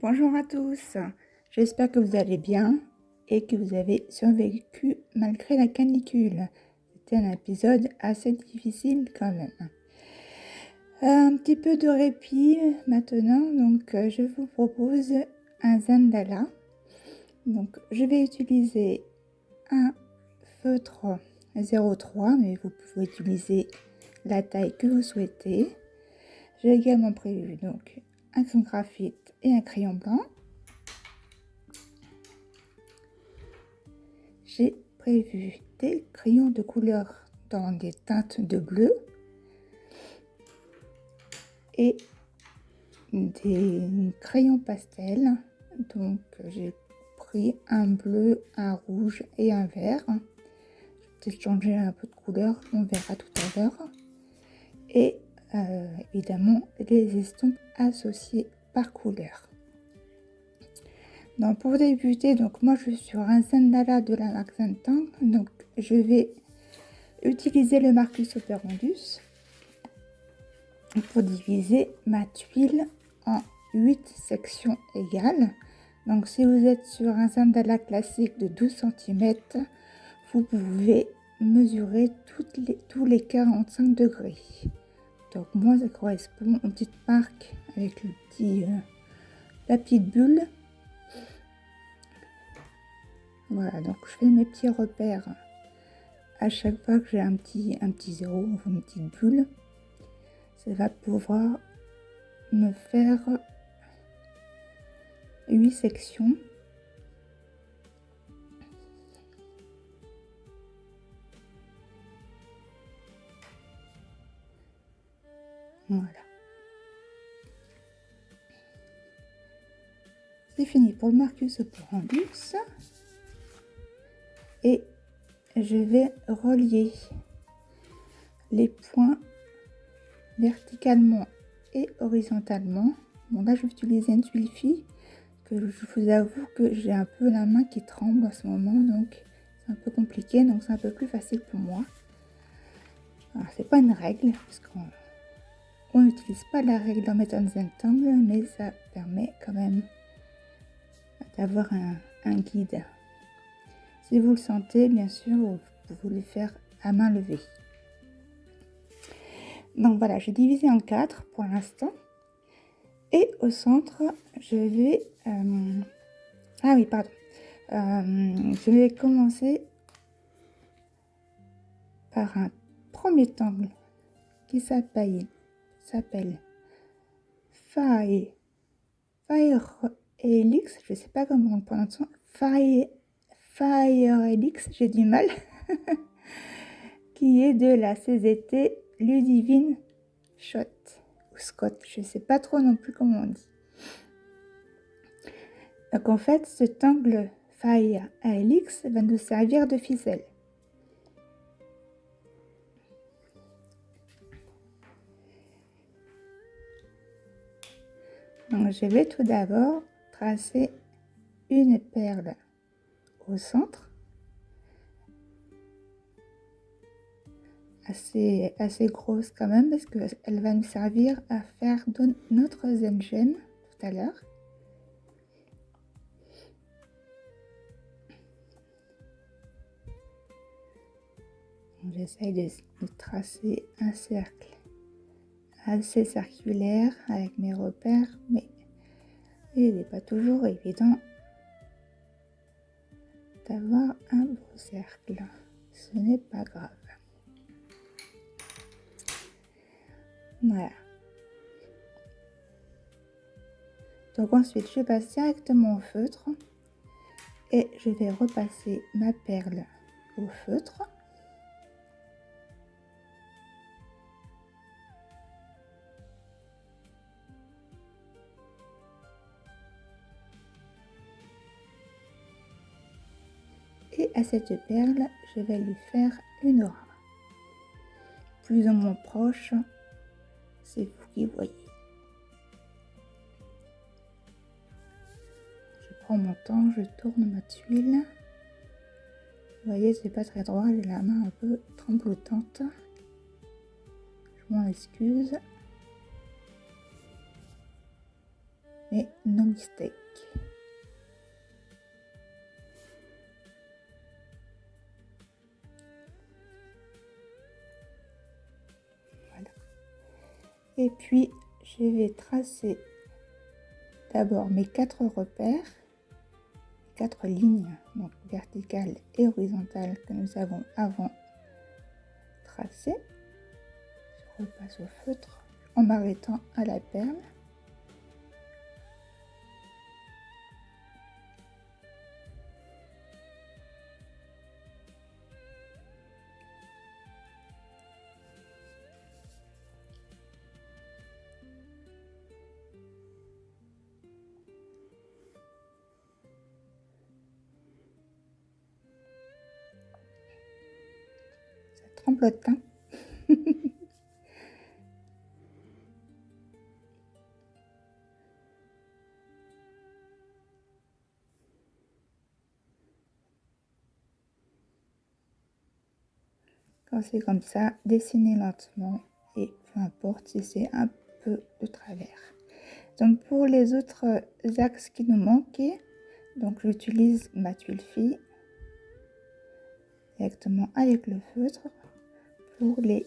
Bonjour à tous, j'espère que vous allez bien et que vous avez survécu malgré la canicule. C'était un épisode assez difficile quand même. Un petit peu de répit maintenant, donc je vous propose un Zandala. Donc je vais utiliser un feutre 0,3, mais vous pouvez utiliser la taille que vous souhaitez. J'ai également prévu donc un crayon graphite et un crayon blanc. J'ai prévu des crayons de couleur dans des teintes de bleu et des crayons pastel. Donc j'ai pris un bleu, un rouge et un vert. Je vais peut-être changer un peu de couleur, on verra tout à l'heure. Et évidemment les estampes associées par couleur. Donc pour débuter, donc moi je suis sur un Zandala de la marque Zantang, donc je vais utiliser le Marcus Operandus pour diviser ma tuile en 8 sections égales. Donc si vous êtes sur un Zandala classique de 12 cm, vous pouvez mesurer tous les 45 degrés. Donc moi ça correspond aux petites marques avec la petite bulle. Voilà, donc je fais mes petits repères à chaque fois que j'ai un petit zéro, enfin une petite bulle. Ça va pouvoir me faire 8 sections. Voilà. C'est fini pour le Marcus Operandus. Et je vais relier les points verticalement et horizontalement. Bon là je vais utiliser une tuile fille que je vous avoue que j'ai un peu la main qui tremble en ce moment, donc c'est un peu compliqué, donc c'est un peu plus facile pour moi. Alors c'est pas une règle parce qu'on n'utilise pas la règle en méthode Zentangle, mais ça permet quand même d'avoir un guide. Si vous le sentez, bien sûr, vous pouvez le faire à main levée. Donc voilà, j'ai divisé en 4 pour l'instant. Et au centre, je vais... Ah oui, pardon. Je vais commencer par un premier angle qui s'appelle Fire Helix. Je ne sais pas comment on le prononce. Fire Helix, j'ai du mal. Qui est de la CZT Ludivine Shot ou Scott, je ne sais pas trop non plus comment on dit. Donc en fait, cet angle faille à helix va nous servir de ficelle. Donc je vais tout d'abord tracer une perle au centre, assez grosse quand même, parce qu'elle va nous servir à faire notre zen gem tout à l'heure. J'essaye de tracer un cercle assez circulaire avec mes repères, mais il n'est pas toujours évident d'avoir un beau cercle. Ce n'est pas grave. Voilà. Donc ensuite, je passe directement au feutre et je vais repasser ma perle au feutre. Et à cette perle, je vais lui faire une aura. Plus ou moins proche, c'est vous qui voyez. Je prends mon temps, je tourne ma tuile. Vous voyez, c'est pas très droit, j'ai la main un peu tremblotante. Je m'en excuse. mais no mistake. Voilà. Et puis, je vais tracer d'abord mes 4 repères, 4 lignes, donc verticales et horizontales que nous avons avant tracées. Je repasse au feutre en m'arrêtant à la perle. Ça tremblote, hein? Quand c'est comme ça, dessinez lentement et peu importe si c'est un peu de travers. Donc pour les autres axes qui nous manquaient, donc j'utilise ma tuile fille directement avec le feutre pour les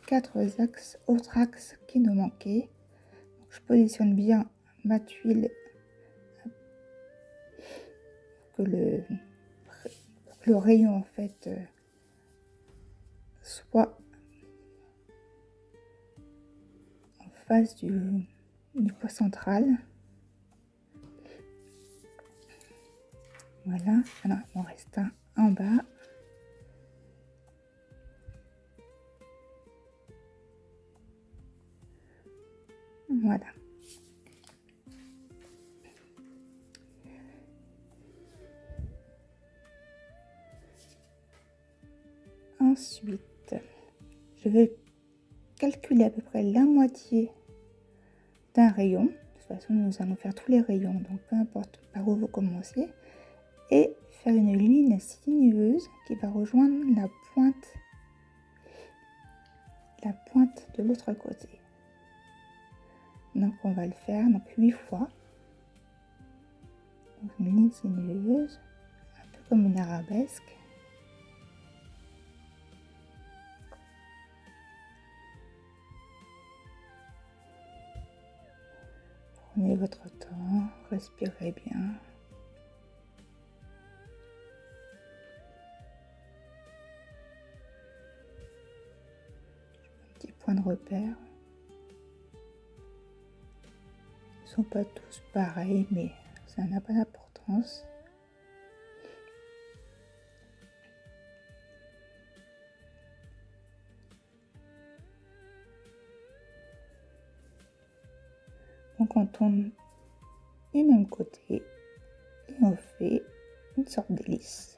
4 axes, autres axes qui nous manquaient. Donc, je positionne bien ma tuile pour que le rayon en fait soit en face du point central. Voilà, alors il m'en reste un en bas. Voilà. Ensuite, je vais calculer à peu près la moitié d'un rayon. De toute façon, nous allons faire tous les rayons, donc peu importe par où vous commencez. Et faire une ligne sinueuse qui va rejoindre la pointe de l'autre côté. Donc on va le faire 8 fois. Donc, une ligne sinueuse, un peu comme une arabesque. Prenez votre temps, respirez bien. Petit point de repère. Ils ne sont pas tous pareils, mais ça n'a pas d'importance. Donc on tourne du même côté et on fait une sorte d'hélice.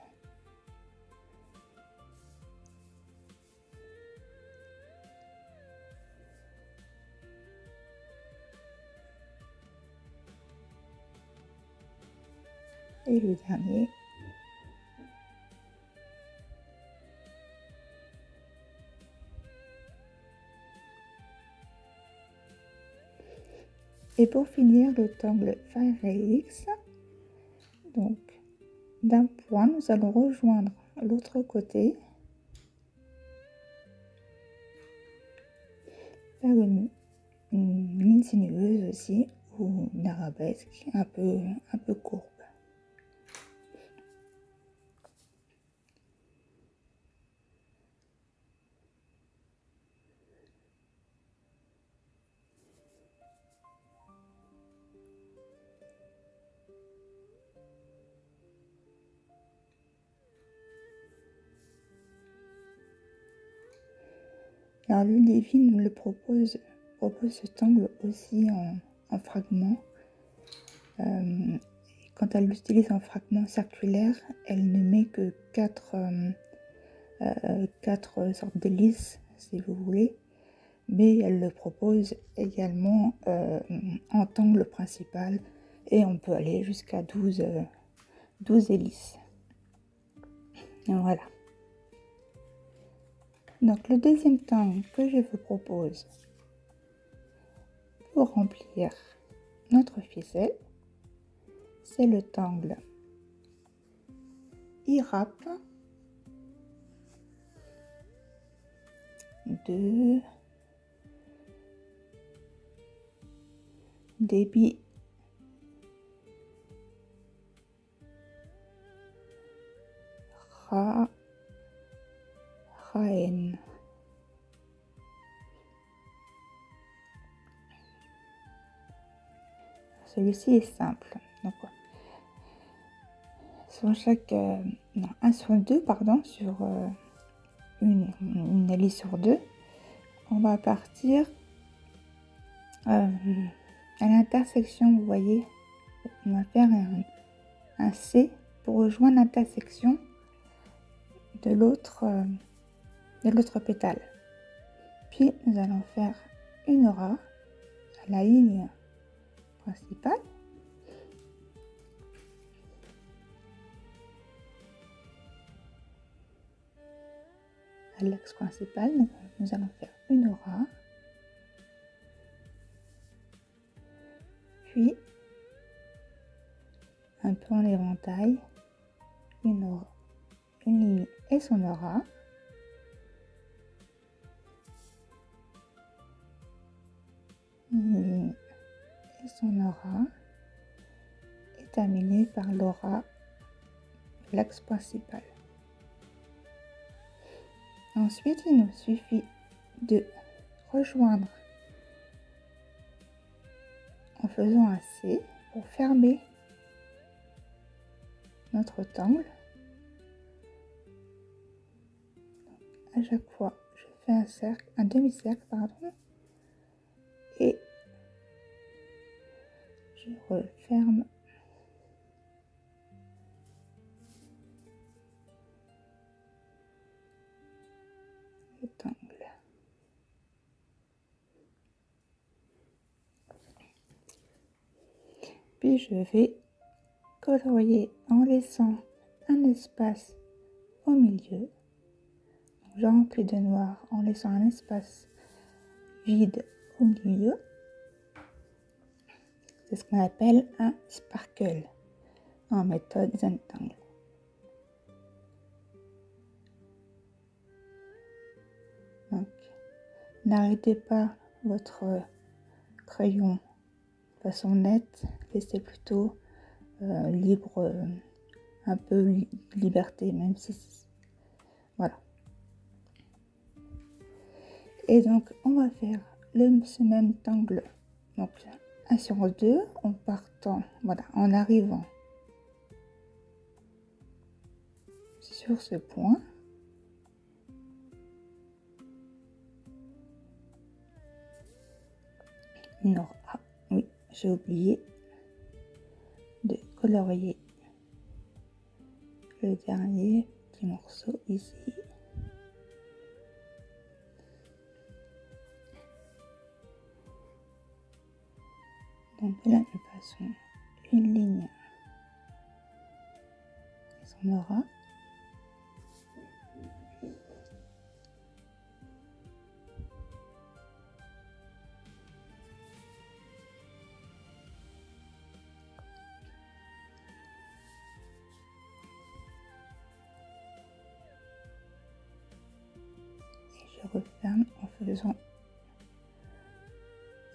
Et le dernier. Et pour finir, le triangle Firex, donc d'un point, nous allons rejoindre l'autre côté, faire une ligne sinueuse aussi, ou une arabesque un peu courbe. Alors le Livy nous le propose cet angle aussi en fragments. Quand elle l'utilise en fragments circulaires, elle ne met que 4 sortes d'hélices, si vous voulez, mais elle le propose également en angle principal et on peut aller jusqu'à 12 hélices. Et voilà. Donc le deuxième tangle que je vous propose pour remplir notre ficelle, c'est le tangle IRAP de débit Raen. Celui-ci est simple. Donc, sur chaque, un sur deux, pardon, sur une hélice sur deux, on va partir à l'intersection, vous voyez, on va faire un C pour rejoindre l'intersection de l'autre pétale. Puis nous allons faire une aura à la ligne principale. À l'axe principal, nous allons faire une aura. Puis un peu en éventail, une ligne et son aura. Une ligne et son aura. Et terminée par l'aura de l'axe principal. Ensuite, il nous suffit de rejoindre en faisant un C pour fermer notre tangle. Donc, à chaque fois, je fais un cercle, un demi-cercle, pardon, et je referme le tangle. Puis je vais colorier en laissant un espace au milieu. Je remplis de noir en laissant un espace vide au milieu. C'est ce qu'on appelle un sparkle en méthode Zentangle. Donc, n'arrêtez pas votre crayon de façon nette, laissez plutôt libre, un peu liberté, même si voilà. Et donc on va faire ce même tangle, donc 1 sur 2 en partant, voilà, en arrivant sur ce point. Non, ah oui, j'ai oublié de colorier le dernier petit morceau ici. Donc de la même façon, une ligne et son aura. Et je referme en faisant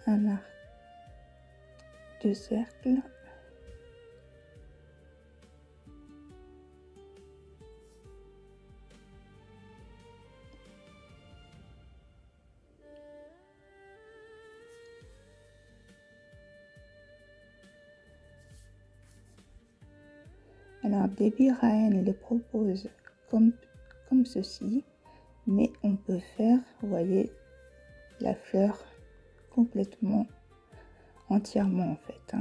un arc de cercle. Alors, Debbie Raen le propose comme ceci, mais on peut faire, vous voyez, la fleur complètement, entièrement en fait.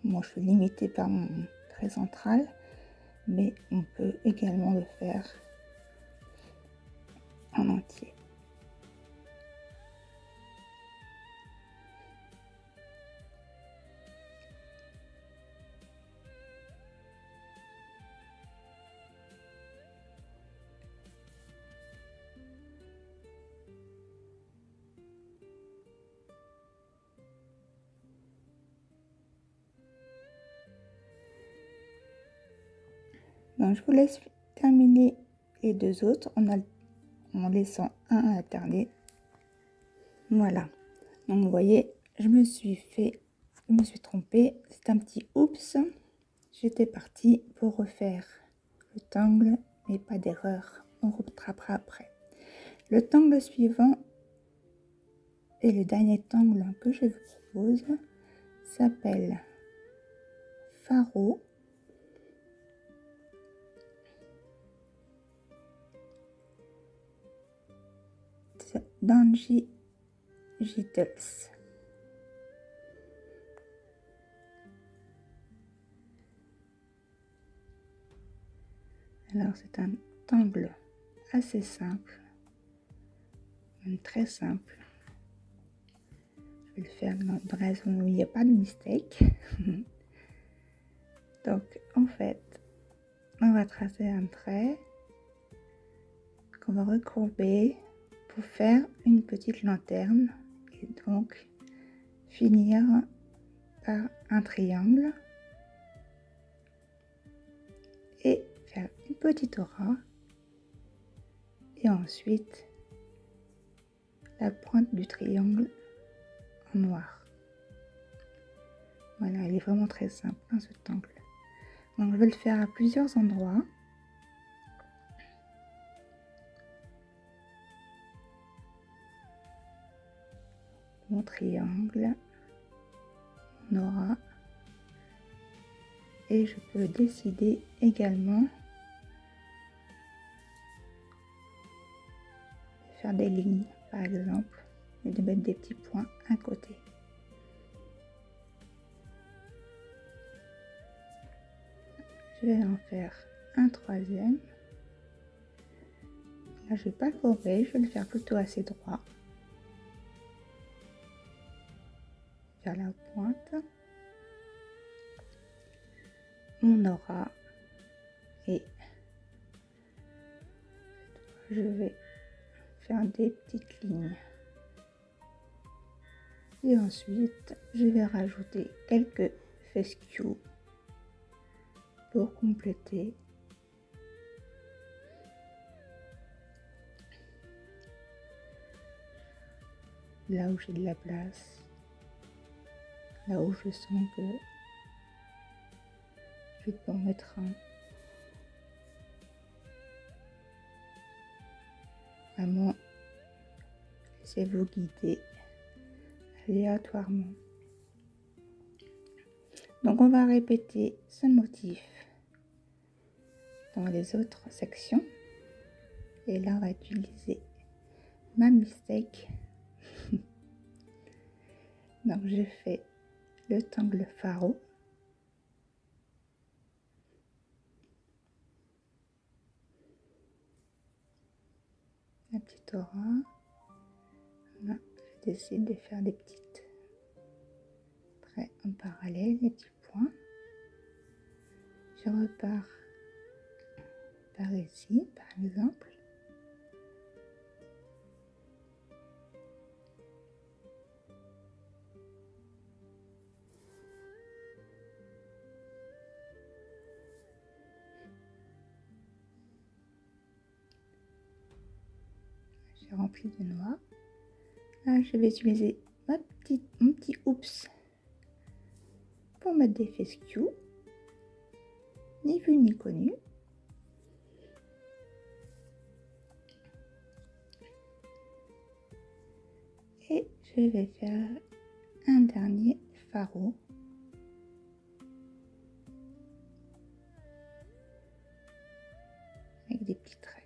Moi, je suis limitée par mon trait central, mais on peut également le faire en entier. Donc, je vous laisse terminer les deux autres en laissant un alterner. Voilà. Donc, vous voyez, je me suis trompée. C'est un petit oups. J'étais partie pour refaire le tangle, mais pas d'erreur. On rattrapera après. Le tangle suivant et le dernier tangle que je vous propose s'appelle Faro. Danji Jittles. Alors c'est un tangle assez simple, même très simple. Je vais le faire dans la zone où il n'y a pas de mistake. Donc en fait, on va tracer un trait qu'on va recourber pour faire une petite lanterne et donc finir par un triangle et faire une petite aura et ensuite la pointe du triangle en noir. Voilà, il est vraiment très simple ce tangle. Donc je vais le faire à plusieurs endroits. Mon triangle, mon aura, et je peux décider également de faire des lignes par exemple et de mettre des petits points à côté. Je vais en faire un troisième. Là je vais pas le courber, je vais le faire plutôt assez droit vers la pointe. On aura et je vais faire des petites lignes et ensuite je vais rajouter quelques fescues pour compléter. Là où j'ai de la place, là où je sens que je peux en mettre un. Vraiment, laissez-vous guider aléatoirement. Donc on va répéter ce motif dans les autres sections. Et là on va utiliser ma mistake. Donc je fais le tangle faro. La petite aura. Là, je décide de faire des petites traits en parallèle, les petits points. Je repars par ici, par exemple. J'ai rempli de noir. Là, je vais utiliser mon petit oups pour mettre des fescues, ni vu ni connu. Et je vais faire un dernier faro. Avec des petits traits.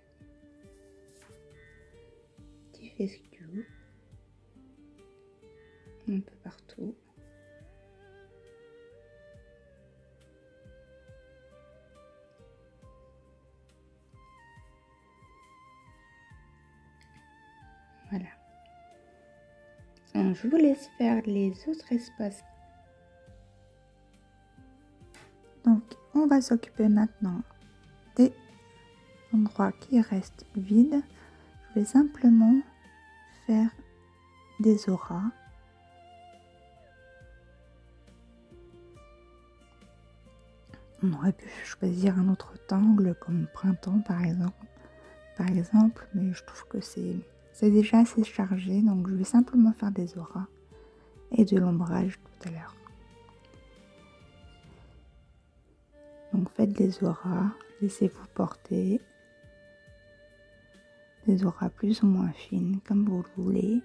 Petit fescue. Un peu partout. Voilà. Alors, je vous laisse faire les autres espaces. Donc, on va s'occuper maintenant des endroits qui restent vides. Je vais simplement faire des auras. On aurait pu choisir un autre angle comme printemps par exemple, mais je trouve que c'est déjà assez chargé, donc je vais simplement faire des auras et de l'ombrage tout à l'heure. Donc faites des auras, laissez-vous porter, des auras plus ou moins fines comme vous le voulez.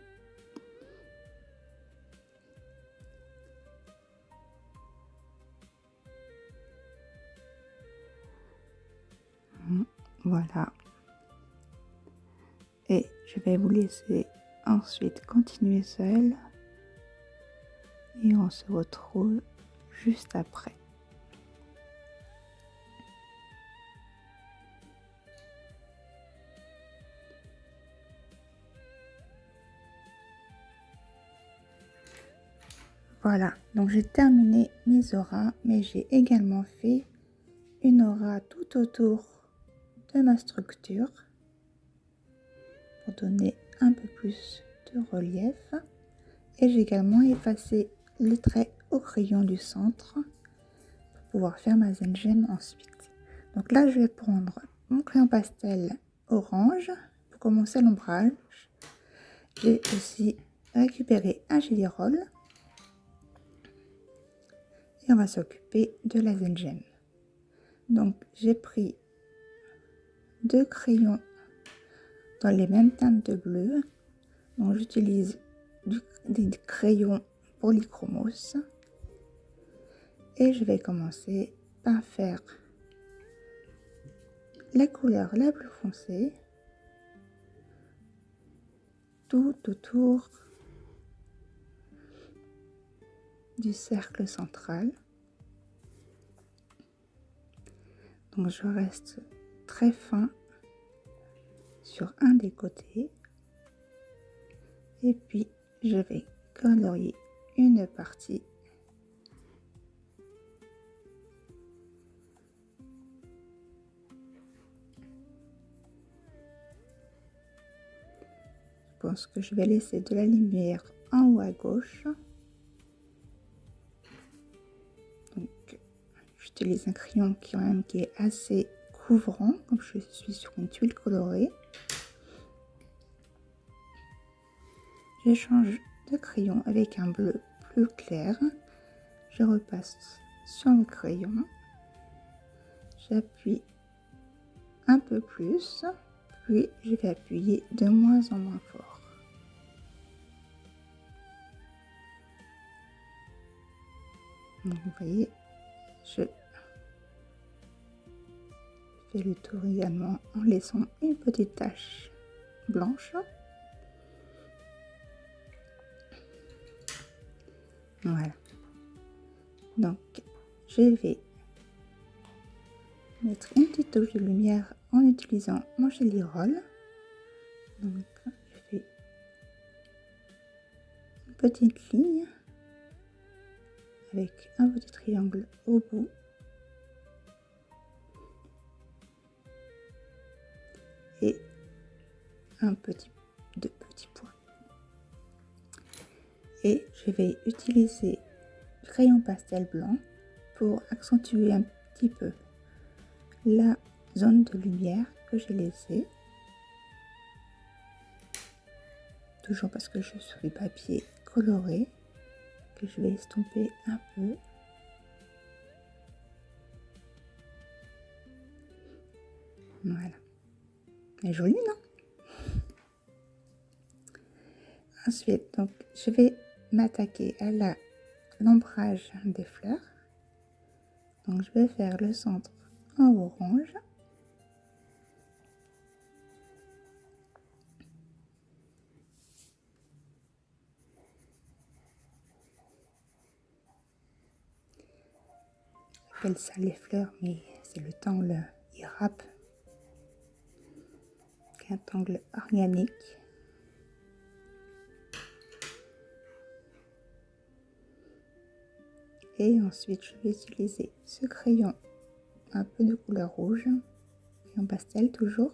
Voilà. Et je vais vous laisser ensuite continuer seul et on se retrouve juste après. Voilà, donc j'ai terminé mes auras, mais j'ai également fait une aura tout autour de ma structure pour donner un peu plus de relief. Et j'ai également effacé les traits au crayon du centre pour pouvoir faire ma zen gemme ensuite. Donc là, je vais prendre mon crayon pastel orange pour commencer l'ombrage. J'ai aussi récupéré un Gelly Roll. Et on va s'occuper de la zen gemme. Donc j'ai pris 2 crayons dans les mêmes teintes de bleu. Donc j'utilise des crayons polychromos. Et je vais commencer par faire la couleur la plus foncée tout autour du cercle central. Donc je reste très fin sur un des côtés et puis je vais colorier une partie Je pense que je vais laisser de la lumière en haut à gauche. Donc j'utilise un crayon qui est assez couvrant, comme je suis sur une tuile colorée. Je change de crayon avec un bleu plus clair. Je repasse sur le crayon. J'appuie un peu plus, puis je vais appuyer de moins en moins fort. Donc, vous voyez, je fais le tour également en laissant une petite tache blanche. Voilà. Donc, je vais mettre une petite touche de lumière en utilisant mon Gelly Roll. Donc, je fais une petite ligne avec un petit triangle au bout. Et deux petits points. Et je vais utiliser le crayon pastel blanc pour accentuer un petit peu la zone de lumière que j'ai laissée. Toujours parce que je suis sur du papier coloré que je vais estomper un peu. Voilà. Elle est jolie, non? Ensuite, donc, je vais m'attaquer à l'ombrage des fleurs. Donc, je vais faire le centre en orange. J'appelle ça les fleurs, mais c'est le tangle irap, qui est un tangle organique. Et ensuite, je vais utiliser ce crayon, un peu de couleur rouge, crayon pastel toujours.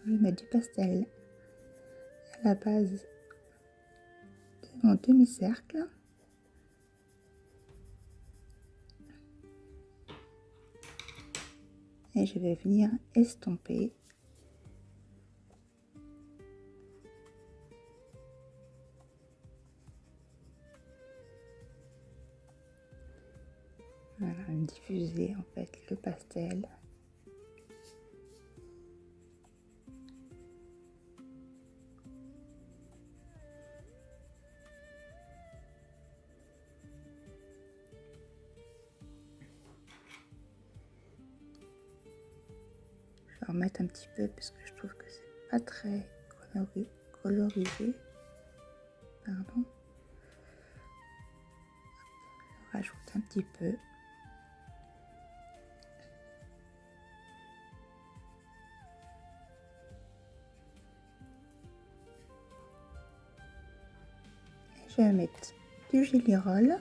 Je vais mettre du pastel à la base de mon demi-cercle. et je vais venir estomper. Voilà, diffuser en fait le pastel. Je vais en remettre un petit peu parce que je trouve que c'est pas très colorisé. Pardon. Je rajoute un petit peu. Je vais mettre du Gelly Roll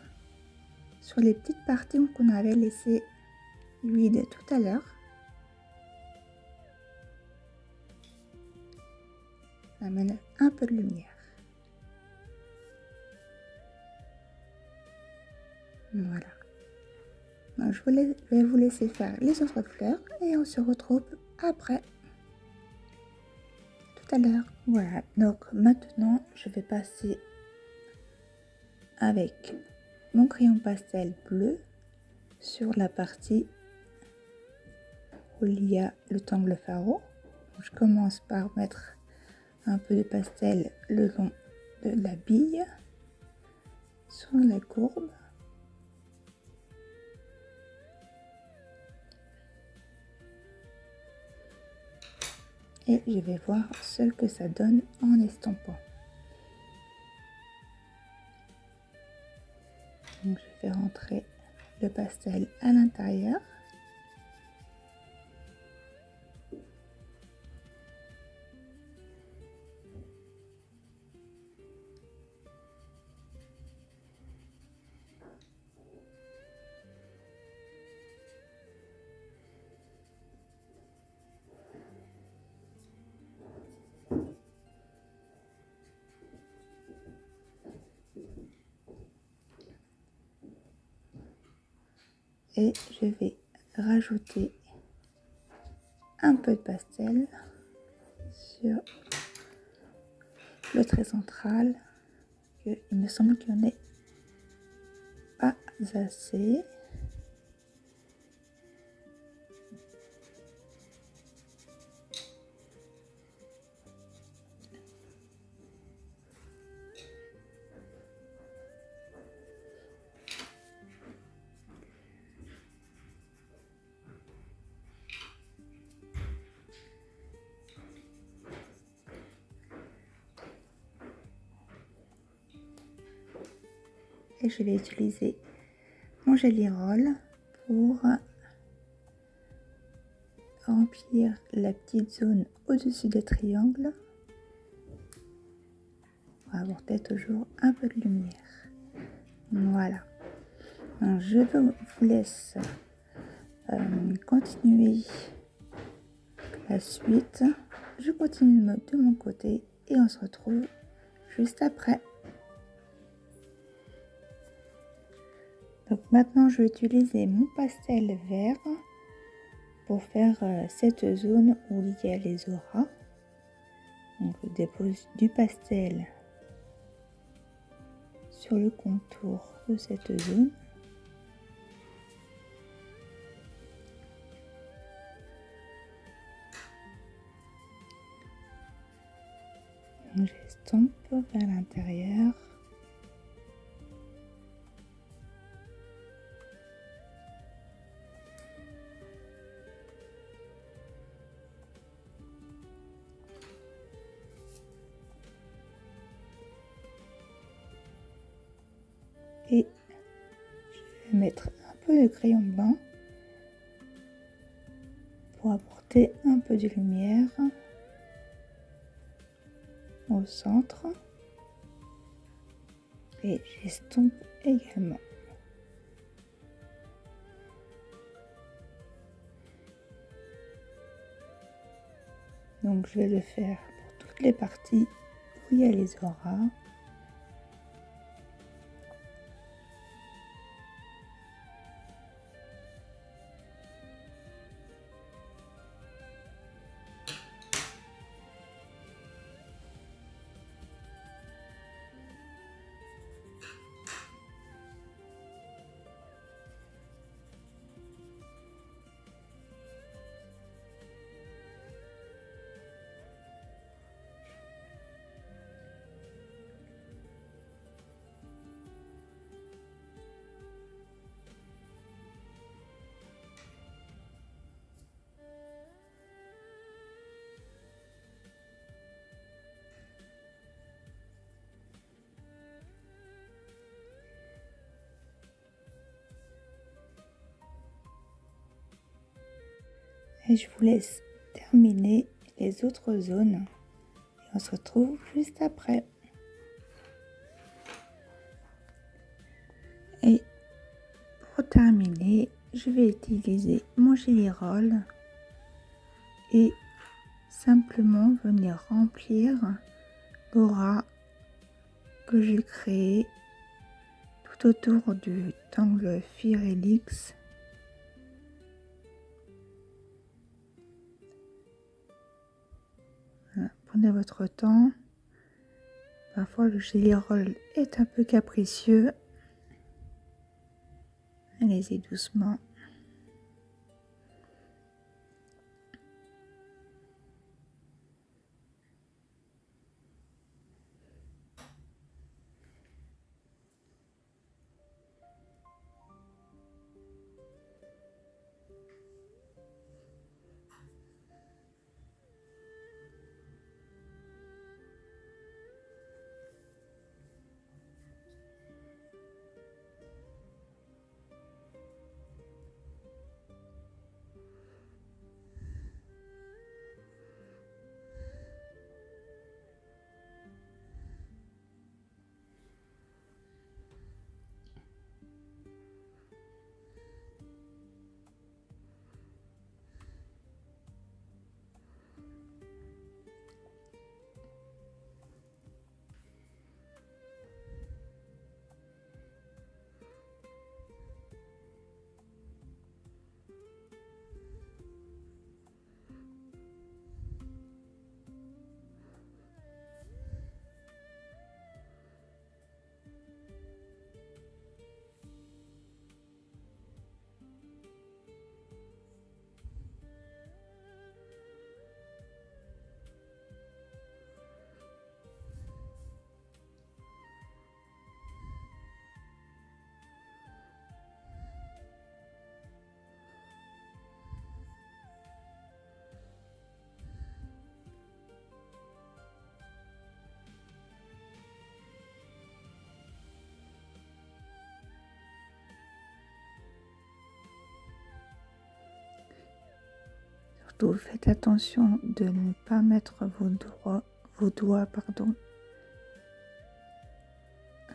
sur les petites parties qu'on avait laissé humides tout à l'heure. Ça amène un peu de lumière. Voilà. Donc, je vais vous laisser faire les autres fleurs et on se retrouve après. Tout à l'heure. Voilà. Donc maintenant, je vais passer avec mon crayon pastel bleu sur la partie où il y a le tangle faro. Donc, je commence par mettre un peu de pastel le long de la bille sur la courbe. Et je vais voir ce que ça donne en estampant. Donc, je vais rentrer le pastel à l'intérieur. Et je vais rajouter un peu de pastel sur le trait central. Il me semble qu'il n'y en ait pas assez. Et je vais utiliser mon Gelly Roll pour remplir la petite zone au-dessus des triangles pour apporter toujours un peu de lumière. Voilà. Donc, je vous laisse continuer la suite. Je continue de mon côté et on se retrouve juste après. Donc maintenant, je vais utiliser mon pastel vert pour faire cette zone où il y a les auras. Donc je dépose du pastel sur le contour de cette zone. J'estompe vers l'intérieur. Et je vais mettre un peu de crayon blanc pour apporter un peu de lumière au centre. Et j'estompe également. Donc je vais le faire pour toutes les parties où il y a les auras. Et je vous laisse terminer les autres zones. Et on se retrouve juste après. Et pour terminer, je vais utiliser mon Gelly Roll et simplement venir remplir l'aura que j'ai créé tout autour du tangle Fear Helix. Voilà, prenez votre temps. Parfois le Gelly Roll est un peu capricieux. Allez-y doucement. Surtout faites attention de ne pas mettre vos doigts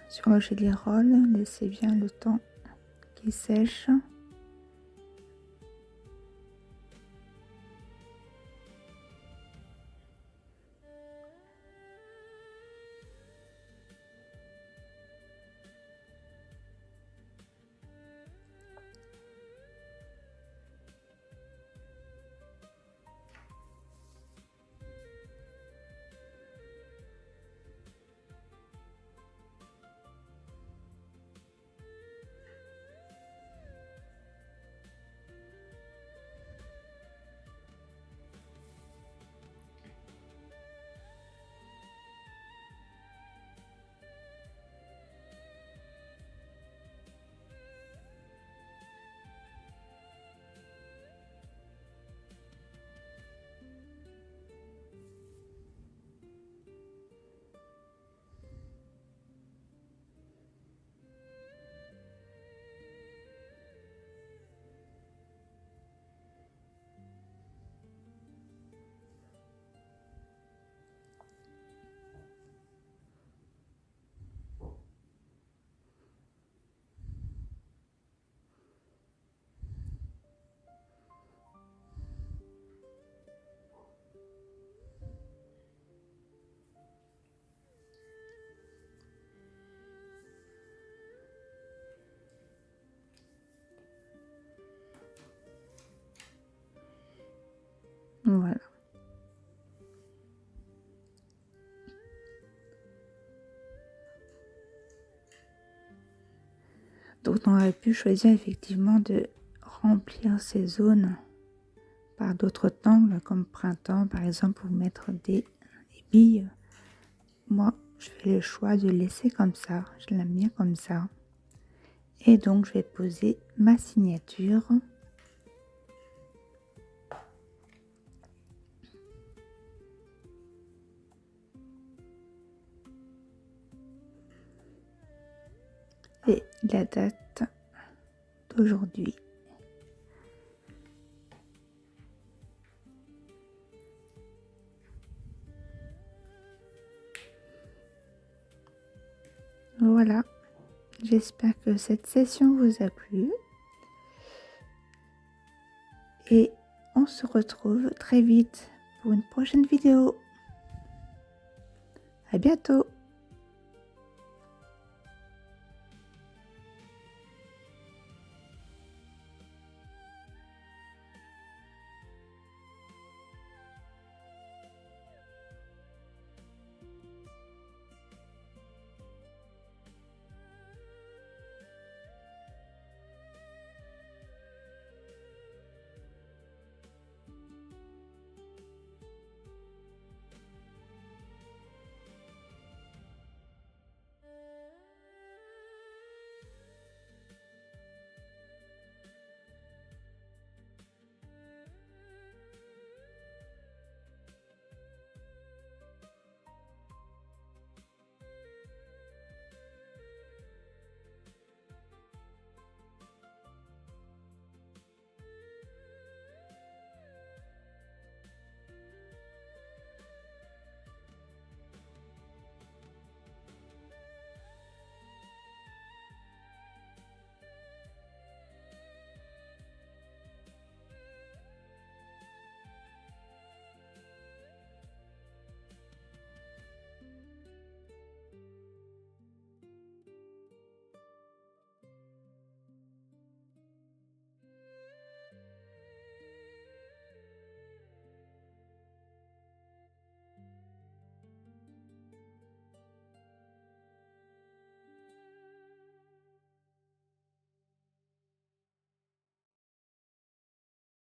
sur le Gelly Roll. Laissez bien le temps qu'il sèche. Voilà. Donc on aurait pu choisir effectivement de remplir ces zones par d'autres tangles comme printemps par exemple pour mettre des billes. Moi je fais le choix de laisser comme ça, je l'aime bien comme ça. Et donc je vais poser ma signature. Et la date d'aujourd'hui. Voilà, j'espère que cette session vous a plu et on se retrouve très vite pour une prochaine vidéo. À bientôt!